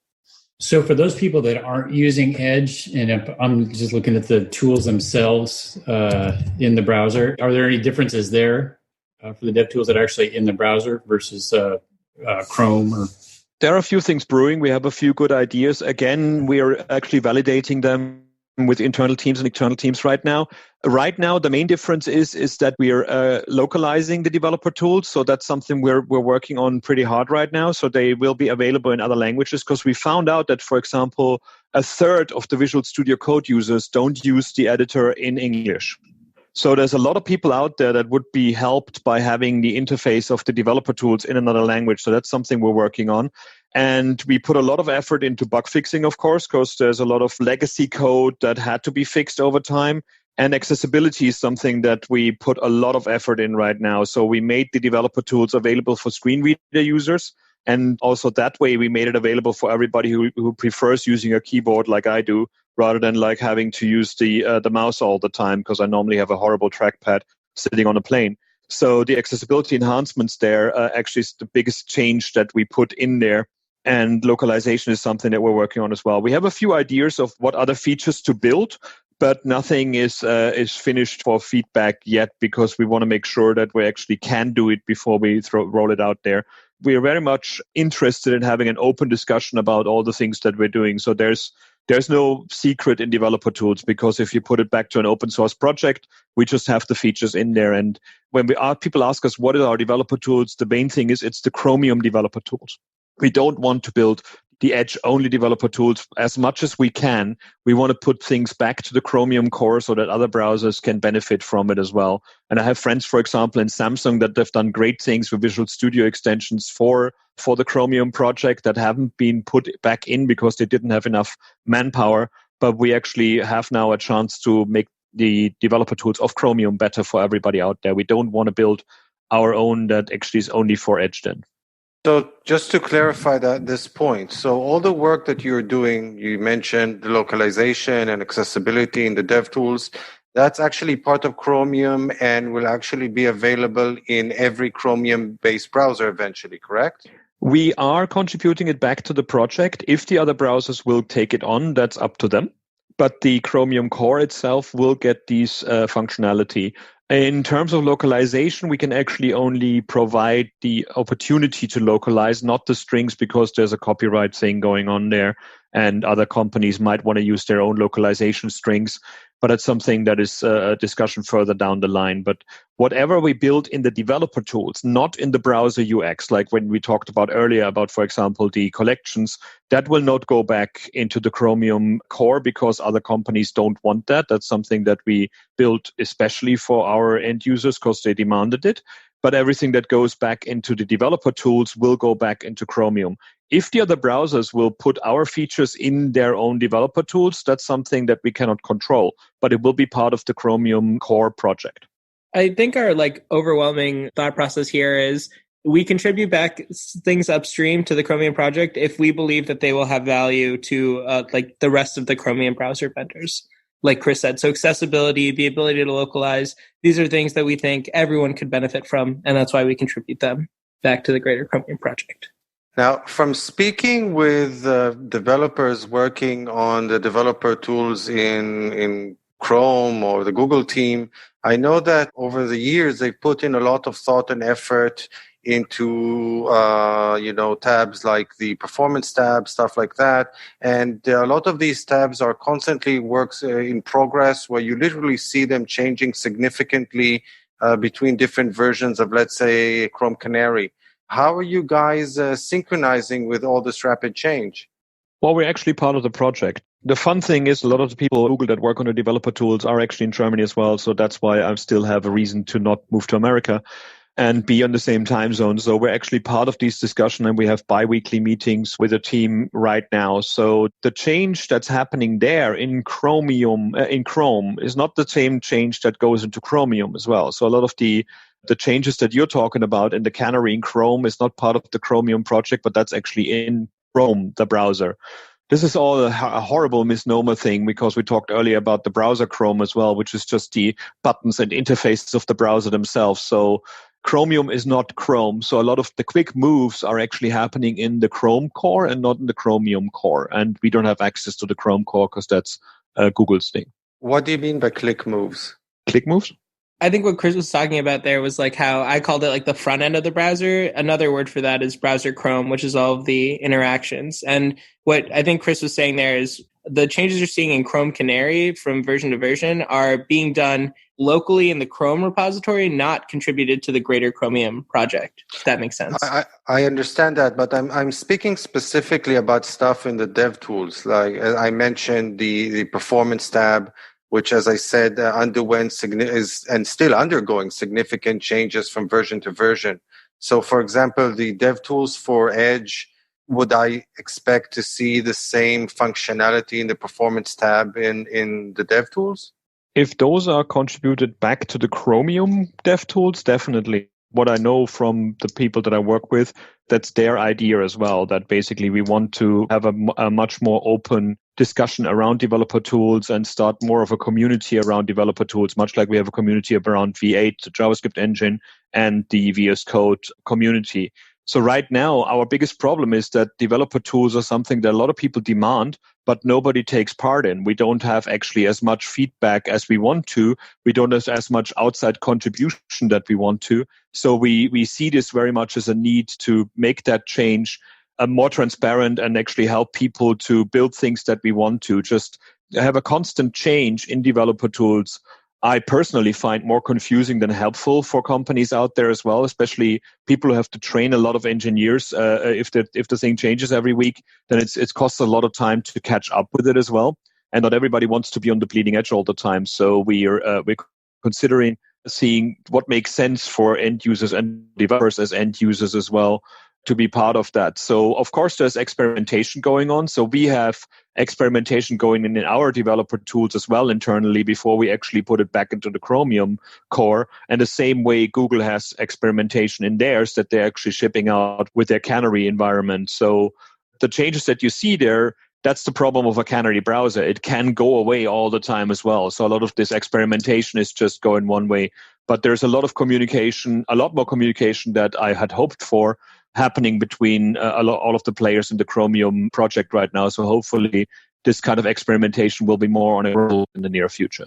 So for those people that aren't using Edge, and if I'm just looking at the tools themselves in the browser, are there any differences there for the dev tools that are actually in the browser versus Chrome? Or there are a few things brewing. We have a few good ideas. Again, we are actually validating them with internal teams and external teams right now. Right now, the main difference is that we are localizing the developer tools. So that's something we're working on pretty hard right now. So they will be available in other languages, because we found out that, for example, a third of the Visual Studio Code users don't use the editor in English. So there's a lot of people out there that would be helped by having the interface of the developer tools in another language. So that's something we're working on. And we put a lot of effort into bug fixing, of course, because there's a lot of legacy code that had to be fixed over time. And accessibility is something that we put a lot of effort in right now. So we made the developer tools available for screen reader users. And also that way we made it available for everybody who prefers using a keyboard like I do, rather than like having to use the mouse all the time, because I normally have a horrible trackpad sitting on a plane. So the accessibility enhancements there actually is the biggest change that we put in there. And localization is something that we're working on as well. We have a few ideas of what other features to build, but nothing is finished for feedback yet, because we want to make sure that we actually can do it before we roll it out there. We are very much interested in having an open discussion about all the things that we're doing. So there's no secret in developer tools, because if you put it back to an open source project, we just have the features in there. And when people ask us what are our developer tools, the main thing is it's the Chromium developer tools. We don't want to build the Edge-only developer tools as much as we can. We want to put things back to the Chromium core so that other browsers can benefit from it as well. And I have friends, for example, in Samsung that have done great things with Visual Studio extensions for the Chromium project that haven't been put back in because they didn't have enough manpower. But we actually have now a chance to make the developer tools of Chromium better for everybody out there. We don't want to build our own that actually is only for Edge then. So just to clarify this point, so all the work that you're doing, you mentioned the localization and accessibility in the dev tools, that's actually part of Chromium and will actually be available in every Chromium-based browser eventually, correct? We are contributing it back to the project. If the other browsers will take it on, that's up to them. But the Chromium core itself will get these functionality. In terms of localization, we can actually only provide the opportunity to localize, not the strings, because there's a copyright thing going on there, and other companies might want to use their own localization strings. But it's something that is a discussion further down the line. But whatever we build in the developer tools, not in the browser UX, like when we talked about earlier about, for example, the collections, that will not go back into the Chromium core because other companies don't want that. That's something that we built especially for our end users because they demanded it. But everything that goes back into the developer tools will go back into Chromium. If the other browsers will put our features in their own developer tools, that's something that we cannot control, but it will be part of the Chromium core project. I think our overwhelming thought process here is we contribute back things upstream to the Chromium project if we believe that they will have value to the rest of the Chromium browser vendors. Like Chris said, so accessibility, the ability to localize, these are things that we think everyone could benefit from, and that's why we contribute them back to the greater Chromium project. Now, from speaking with developers working on the developer tools in Chrome or the Google team, I know that over the years they've put in a lot of thought and effort into tabs like the performance tab, stuff like that. And a lot of these tabs are constantly works in progress, where you literally see them changing significantly between different versions of, let's say, Chrome Canary. How are you guys synchronizing with all this rapid change? Well, we're actually part of the project. The fun thing is a lot of the people at Google that work on the developer tools are actually in Germany as well. So that's why I still have a reason to not move to America and be on the same time zone. So we're actually part of these discussions, and we have bi-weekly meetings with a team right now. So the change that's happening there in Chrome is not the same change that goes into Chromium as well. So a lot of the changes that you're talking about in the Canary in Chrome is not part of the Chromium project, but that's actually in Chrome, the browser. This is all a horrible misnomer thing because we talked earlier about the browser Chrome as well, which is just the buttons and interfaces of the browser themselves. So Chromium is not Chrome. So a lot of the quick moves are actually happening in the Chrome core and not in the Chromium core. And we don't have access to the Chrome core because that's Google's thing. What do you mean by click moves? Click moves? I think what Chris was talking about there was like how I called it like the front end of the browser. Another word for that is browser Chrome, which is all of the interactions. And what I think Chris was saying there is the changes you're seeing in Chrome Canary from version to version are being done locally in the Chrome repository, not contributed to the greater Chromium project, if that makes sense. I understand that, but I'm speaking specifically about stuff in the dev tools. Like I mentioned the performance tab, which, as I said, underwent and still undergoing significant changes from version to version. So, for example, the dev tools for Edge, would I expect to see the same functionality in the performance tab in the dev tools? If those are contributed back to the Chromium dev tools, definitely. What I know from the people that I work with, that's their idea as well, that basically we want to have a much more open discussion around developer tools and start more of a community around developer tools, much like we have a community around V8, the JavaScript engine, and the VS Code community. So right now, our biggest problem is that developer tools are something that a lot of people demand, but nobody takes part in. We don't have actually as much feedback as we want to. We don't have as much outside contribution that we want to. So we see this very much as a need to make that change more transparent and actually help people to build things that we want to. Just have a constant change in developer tools I personally find more confusing than helpful for companies out there as well, especially people who have to train a lot of engineers. If the thing changes every week, then it costs a lot of time to catch up with it as well. And not everybody wants to be on the bleeding edge all the time. So we're considering seeing what makes sense for end users and developers as end users as well to be part of that. So of course there's experimentation going on. So we have experimentation going in our developer tools as well internally before we actually put it back into the Chromium core. And the same way Google has experimentation in theirs that they're actually shipping out with their Canary environment. So the changes that you see there, that's the problem of a Canary browser. It can go away all the time as well. So a lot of this experimentation is just going one way. But there's a lot of communication, a lot more communication that I had hoped for happening between all of the players in the Chromium project right now. So hopefully this kind of experimentation will be more on a roll in the near future.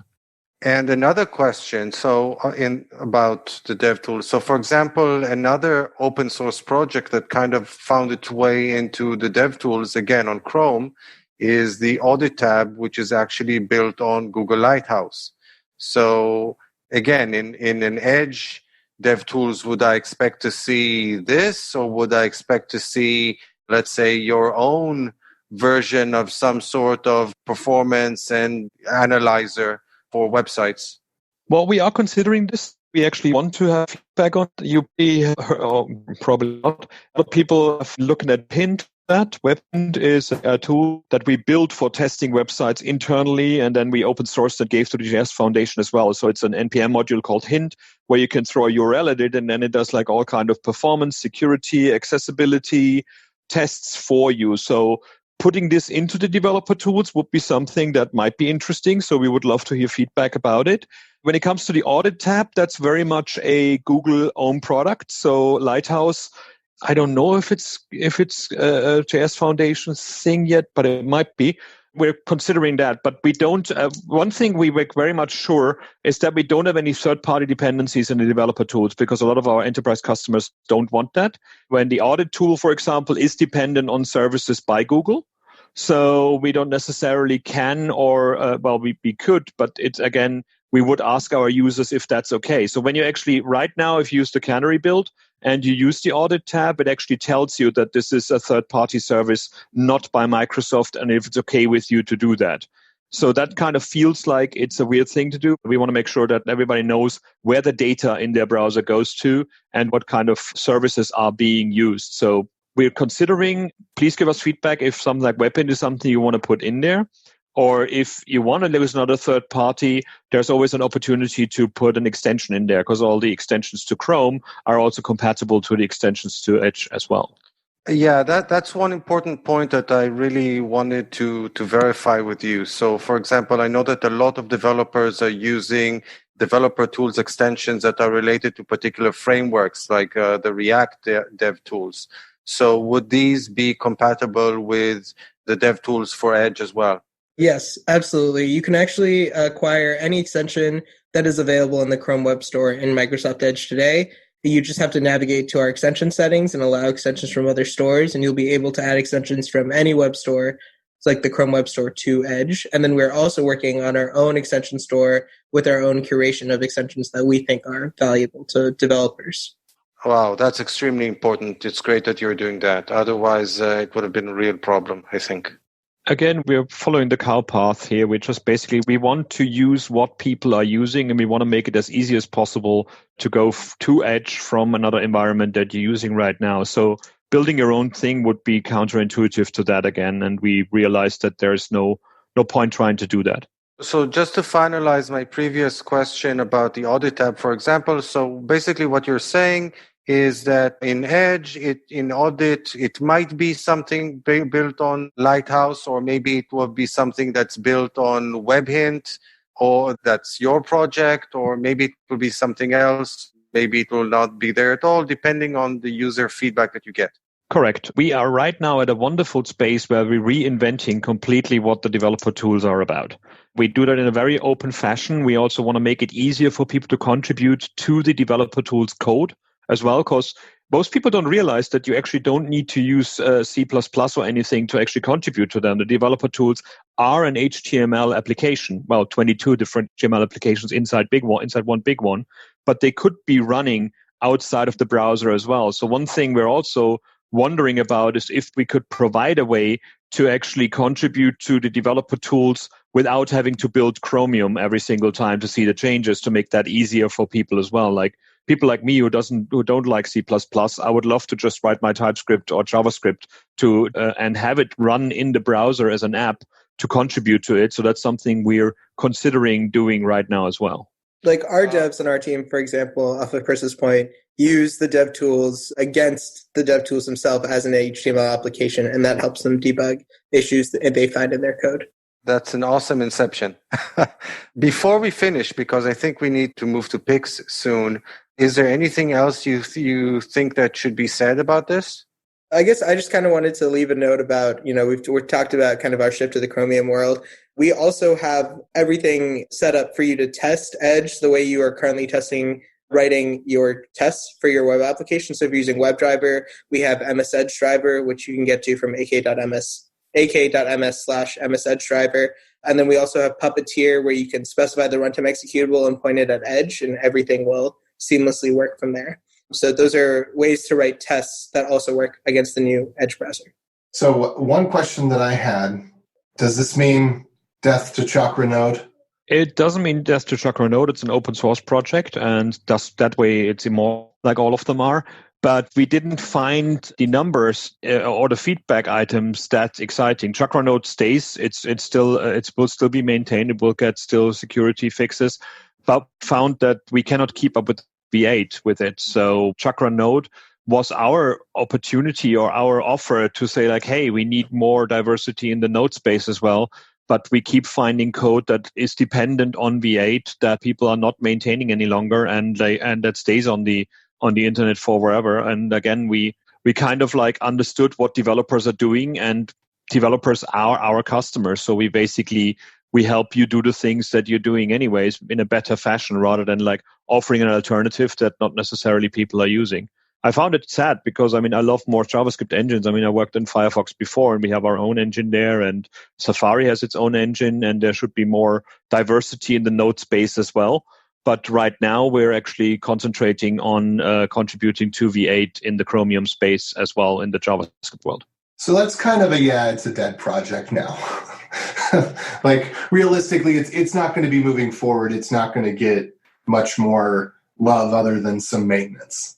And another question, about the dev tools. So for example, another open source project that kind of found its way into the dev tools again on Chrome is the audit tab, which is actually built on Google Lighthouse. So again, in an Edge DevTools, would I expect to see this, or would I expect to see, let's say, your own version of some sort of performance and analyzer for websites? Well, we are considering this. We actually want to have feedback on it. Probably not. But people are looking at Hint. That WebHint is a tool that we built for testing websites internally, and then we open sourced and gave to the JS Foundation as well. So it's an NPM module called Hint, where you can throw a URL at it, and then it does like all kind of performance, security, accessibility tests for you. So putting this into the developer tools would be something that might be interesting. So we would love to hear feedback about it. When it comes to the audit tab, that's very much a Google own product. So Lighthouse, I don't know if it's a JS Foundation thing yet, but it might be. We're considering that, but we don't. One thing we were very much sure is that we don't have any third-party dependencies in the developer tools, because a lot of our enterprise customers don't want that. When the audit tool, for example, is dependent on services by Google, so we don't necessarily can we could, but it's again, we would ask our users if that's okay. So when you actually, right now, if you use the Canary build and you use the audit tab, it actually tells you that this is a third-party service, not by Microsoft, and if it's okay with you to do that. So that kind of feels like it's a weird thing to do. We want to make sure that everybody knows where the data in their browser goes to and what kind of services are being used. So we're considering, please give us feedback if something like WebHint is something you want to put in there. Or if you want to use another third party, there's always an opportunity to put an extension in there, because all the extensions to Chrome are also compatible to the extensions to Edge as well. Yeah, that's one important point that I really wanted to verify with you. So, for example, I know that a lot of developers are using developer tools extensions that are related to particular frameworks, like the React dev tools. So, would these be compatible with the dev tools for Edge as well? Yes, absolutely. You can actually acquire any extension that is available in the Chrome Web Store in Microsoft Edge today. You just have to navigate to our extension settings and allow extensions from other stores, and you'll be able to add extensions from any web store, like the Chrome Web Store, to Edge. And then we're also working on our own extension store with our own curation of extensions that we think are valuable to developers. Wow, that's extremely important. It's great that you're doing that. Otherwise, it would have been a real problem, I think. Again, we're following the cow path here. We want to use what people are using, and we want to make it as easy as possible to go to Edge from another environment that you're using right now. So building your own thing would be counterintuitive to that again, and we realized that there's no point trying to do that. So just to finalize my previous question about the audit tab, for example, so basically what you're saying is that in Edge, in audit, it might be something built on Lighthouse, or maybe it will be something that's built on WebHint, or that's your project, or maybe it will be something else. Maybe it will not be there at all, depending on the user feedback that you get. Correct. We are right now at a wonderful space where we're reinventing completely what the developer tools are about. We do that in a very open fashion. We also want to make it easier for people to contribute to the developer tools code as well, because most people don't realize that you actually don't need to use C++ or anything to actually contribute to them. The developer tools are an HTML application. Well, 22 different HTML applications inside one big one, but they could be running outside of the browser as well. So one thing we're also wondering about is if we could provide a way to actually contribute to the developer tools without having to build Chromium every single time to see the changes, to make that easier for people as well. Like people like me who don't like C++, I would love to just write my TypeScript or JavaScript to and have it run in the browser as an app to contribute to it. So that's something we're considering doing right now as well. Like our devs on our team, for example, off of Chris's point, use the dev tools against the dev tools themselves as an HTML application, and that helps them debug issues that they find in their code. That's an awesome inception. Before we finish, because I think we need to move to picks soon, is there anything else you think that should be said about this? I guess I just kind of wanted to leave a note about, we've talked about kind of our shift to the Chromium world. We also have everything set up for you to test Edge the way you are currently writing your tests for your web application. So if you're using WebDriver, we have MS Edge Driver, which you can get to from ak.ms/MS Edge Driver. And then we also have Puppeteer, where you can specify the runtime executable and point it at Edge, and everything will seamlessly work from there. So those are ways to write tests that also work against the new Edge browser. So one question that I had, does this mean death to Chakra Node? It doesn't mean death to Chakra Node. It's an open source project, and that way it's immortal, like all of them are. But we didn't find the numbers or the feedback items that exciting. Chakra Node stays. It will still be maintained. It will get still security fixes, but found that we cannot keep up with V8 with it. So Chakra Node was our opportunity or our offer to say like, hey, we need more diversity in the node space as well. But we keep finding code that is dependent on V8 that people are not maintaining any longer, and that stays on the internet for forever. And again, we kind of like understood what developers are doing, and developers are our customers. So we help you do the things that you're doing anyways in a better fashion, rather than like offering an alternative that not necessarily people are using. I found it sad because, I love more JavaScript engines. I worked in Firefox before, and we have our own engine there, and Safari has its own engine, and there should be more diversity in the node space as well. But right now, we're actually concentrating on contributing to V8 in the Chromium space as well in the JavaScript world. So that's kind of it's a dead project now. Like, realistically, it's not going to be moving forward. It's not going to get much more love other than some maintenance.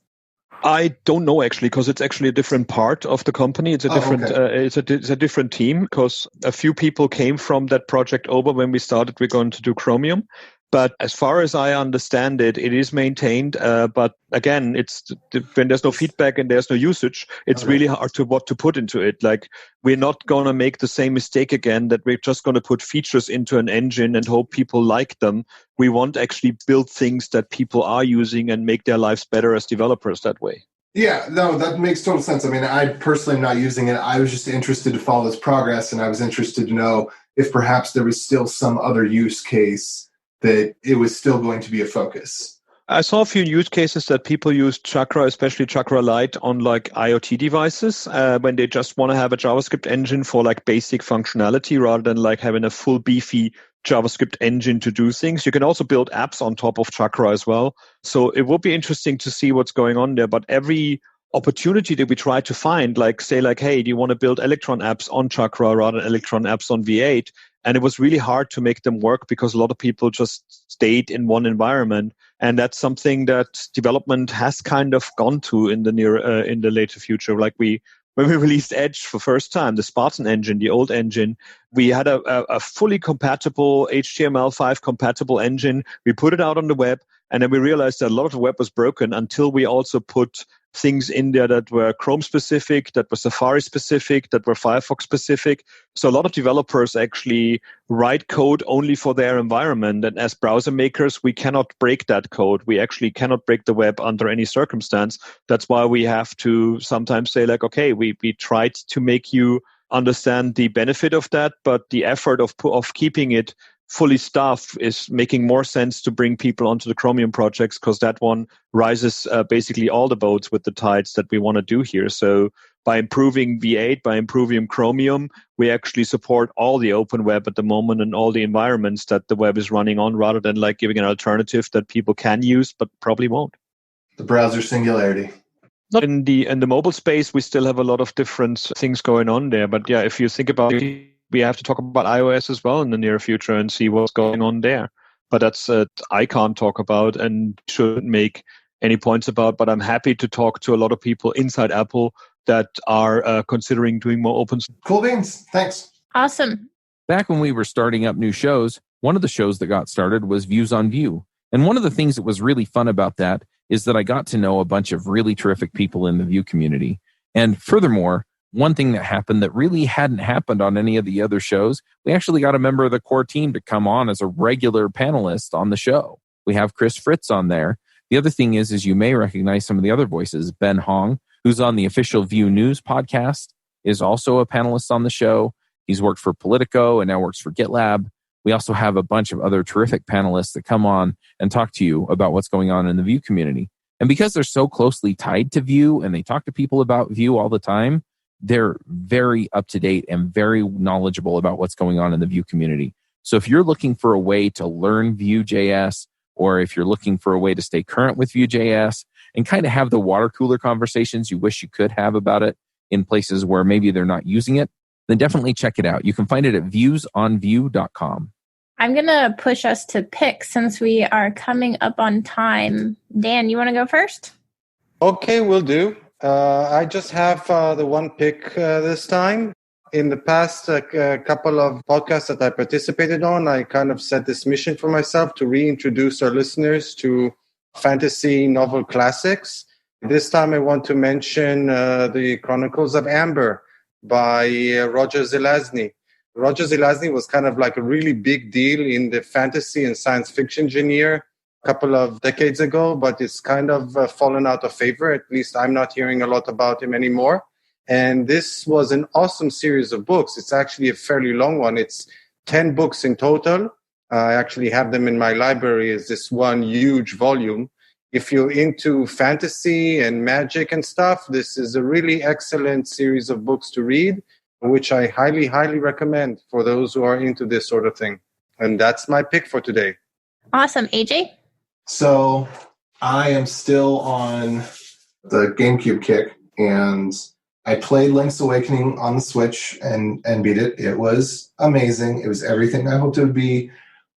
I don't know actually, because it's actually a different part of the company. It's a different, it's a different team, because a few people came from that project over when we started. We're going to do Chromium, But as far as I understand it, it is maintained. But again, it's when there's no feedback and there's no usage, it's really hard to what to put into it. Like, we're not going to make the same mistake again that we're just going to put features into an engine and hope people like them. We want to actually build things that people are using and make their lives better as developers that way. Yeah, no, that makes total sense. I mean, I personally am not using it. I was just interested to follow its progress, and I was interested to know if perhaps there was still some other use case that it was still going to be a focus. I saw a few use cases that people use Chakra, especially Chakra Lite, on like IoT devices when they just want to have a JavaScript engine for like basic functionality rather than like having a full beefy JavaScript engine to do things. You can also build apps on top of Chakra as well. So it will be interesting to see what's going on there. But every opportunity that we try to find, like say like, hey, do you want to build Electron apps on Chakra rather than Electron apps on V8? And it was really hard to make them work because a lot of people just stayed in one environment. And that's something that development has kind of gone to in the later future. Like when we released Edge for first time, the Spartan engine, the old engine, we had a fully compatible HTML5 compatible engine. We put it out on the web, and then we realized that a lot of the web was broken until we also put things in there that were Chrome specific, that were Safari specific, that were Firefox specific. So a lot of developers actually write code only for their environment. And as browser makers, we cannot break that code. We actually cannot break the web under any circumstance. That's why we have to sometimes say like, okay, we tried to make you understand the benefit of that, but the effort of keeping it fully staffed is making more sense to bring people onto the Chromium projects, because that one rises basically all the boats with the tides that we want to do here. So by improving V8, by improving Chromium, we actually support all the open web at the moment and all the environments that the web is running on, rather than like giving an alternative that people can use but probably won't. The browser singularity. Not in the mobile space, we still have a lot of different things going on there. But yeah, if you think about it, we have to talk about iOS as well in the near future and see what's going on there. But that's I can't talk about and shouldn't make any points about. But I'm happy to talk to a lot of people inside Apple that are considering doing more open source. Cool beans. Thanks. Awesome. Back when we were starting up new shows, one of the shows that got started was Views on Vue. And one of the things that was really fun about that is that I got to know a bunch of really terrific people in the Vue community. And furthermore, one thing that happened that really hadn't happened on any of the other shows, we actually got a member of the core team to come on as a regular panelist on the show. We have Chris Fritz on there. The other thing is you may recognize some of the other voices. Ben Hong, who's on the official Vue News podcast, is also a panelist on the show. He's worked for Politico and now works for GitLab. We also have a bunch of other terrific panelists that come on and talk to you about what's going on in the Vue community. And because they're so closely tied to Vue and they talk to people about Vue all the time, they're very up to date and very knowledgeable about what's going on in the Vue community. So if you're looking for a way to learn Vue.js, or if you're looking for a way to stay current with Vue.js and kind of have the water cooler conversations you wish you could have about it in places where maybe they're not using it, then definitely check it out. You can find it at viewsonvue.com. I'm going to push us to pick since we are coming up on time. Dan, you want to go first? Okay, will do. I just have the one pick this time. In the past couple of podcasts that I participated on, I kind of set this mission for myself to reintroduce our listeners to fantasy novel classics. This time I want to mention the Chronicles of Amber by Roger Zelazny. Roger Zelazny was kind of like a really big deal in the fantasy and science fiction genre a couple of decades ago, but it's kind of fallen out of favor. At least I'm not hearing a lot about him anymore. And this was an awesome series of books. It's actually a fairly long one. It's 10 books in total. I actually have them in my library as this one huge volume. If you're into fantasy and magic and stuff, this is a really excellent series of books to read, which I highly, highly recommend for those who are into this sort of thing. And that's my pick for today. Awesome. AJ? So I am still on the GameCube kick, and I played Link's Awakening on the Switch and beat it. It was amazing. It was everything I hoped it would be.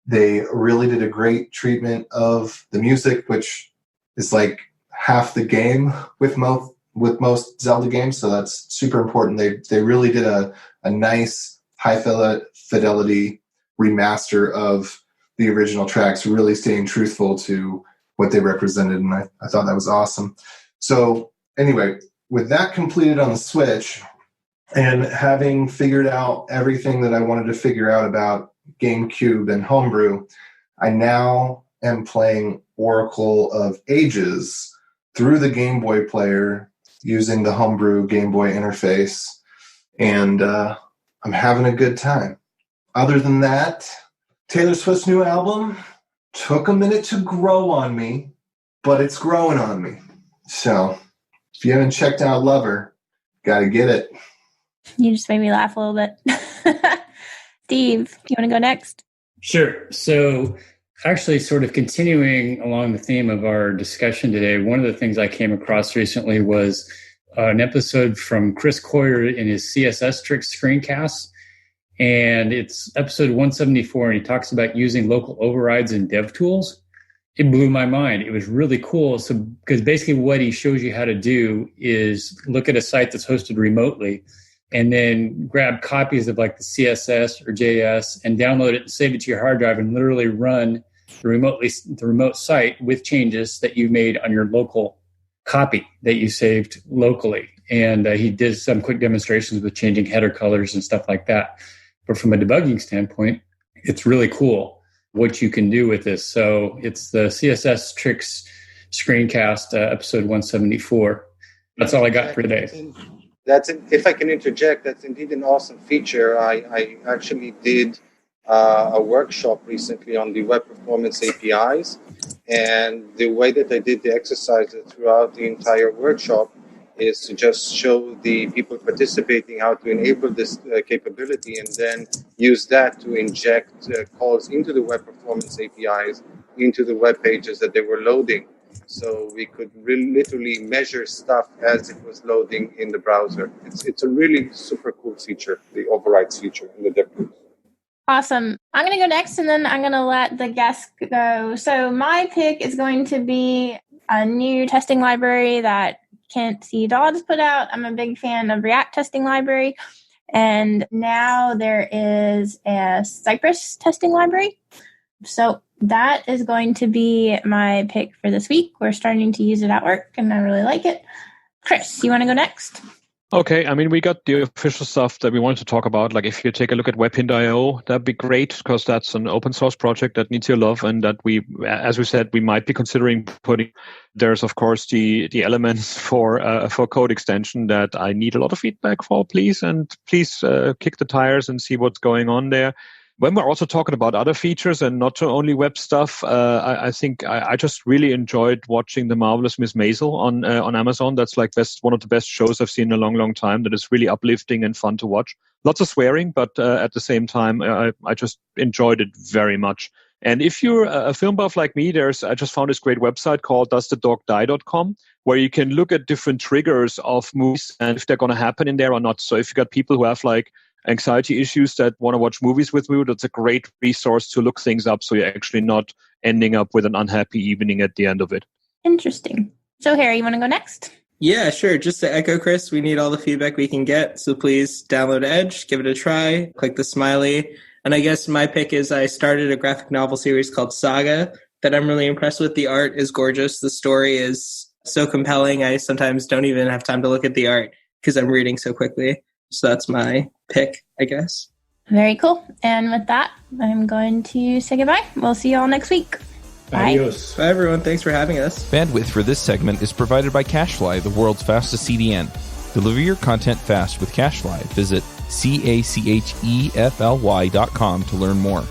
They really did a great treatment of the music, which is like half the game with most Zelda games, so that's super important. They really did a nice high fidelity remaster of the original tracks, really staying truthful to what they represented. And I thought that was awesome. So anyway, with that completed on the Switch and having figured out everything that I wanted to figure out about GameCube and Homebrew, I now am playing Oracle of Ages through the Game Boy player using the Homebrew Game Boy interface. And I'm having a good time. Other than that, Taylor Swift's new album took a minute to grow on me, but it's growing on me. So if you haven't checked out Lover, gotta get it. You just made me laugh a little bit. Steve, you want to go next? Sure. So actually sort of continuing along the theme of our discussion today, one of the things I came across recently was an episode from Chris Coyier in his CSS Tricks screencast. And it's episode 174, and he talks about using local overrides in DevTools. It blew my mind. It was really cool. So, because basically what he shows you how to do is look at a site that's hosted remotely and then grab copies of like the CSS or JS and download it and save it to your hard drive and literally run the remote site with changes that you made on your local copy that you saved locally. And he did some quick demonstrations with changing header colors and stuff like that. But from a debugging standpoint, it's really cool what you can do with this. So it's the CSS Tricks screencast, episode 174. That's all I got for today. If I can interject, that's indeed an awesome feature. I actually did a workshop recently on the web performance APIs, and the way that I did the exercises throughout the entire workshop is to just show the people participating how to enable this capability and then use that to inject calls into the web performance APIs into the web pages that they were loading. So we could literally measure stuff as it was loading in the browser. It's a really super cool feature, the overrides feature in the DevTools. Awesome. I'm going to go next, and then I'm going to let the guests go. So my pick is going to be a new testing library that Kent C. Dodds put out. I'm a big fan of React testing library. And now there is a Cypress testing library. So that is going to be my pick for this week. We're starting to use it at work, and I really like it. Chris, you want to go next? Okay, I mean, we got the official stuff that we wanted to talk about. Like, if you take a look at Webhint.io, that'd be great, because that's an open source project that needs your love, and that we, as we said, we might be considering putting. There's, of course, the elements for code extension that I need a lot of feedback for, please, and please kick the tires and see what's going on there. When we're also talking about other features and not only web stuff, I think I just really enjoyed watching The Marvelous Miss Maisel on Amazon. That's like one of the best shows I've seen in a long, long time. That is really uplifting and fun to watch. Lots of swearing, but at the same time, I just enjoyed it very much. And if you're a film buff like me, I just found this great website called doesthedogdie.com, where you can look at different triggers of movies and if they're going to happen in there or not. So if you got people who have like anxiety issues that want to watch movies with you, that's a great resource to look things up so you're actually not ending up with an unhappy evening at the end of it. Interesting. So Harry, you want to go next? Yeah, sure. Just to echo Chris, we need all the feedback we can get. So please download Edge, give it a try, click the smiley. And I guess my pick is I started a graphic novel series called Saga that I'm really impressed with. The art is gorgeous. The story is so compelling. I sometimes don't even have time to look at the art because I'm reading so quickly. So that's my pick, I guess. Very cool. And with that, I'm going to say goodbye. We'll see you all next week. Bye. Adios. Bye, everyone. Thanks for having us. Bandwidth for this segment is provided by CacheFly, the world's fastest CDN. Deliver your content fast with CacheFly. Visit CacheFly.com to learn more.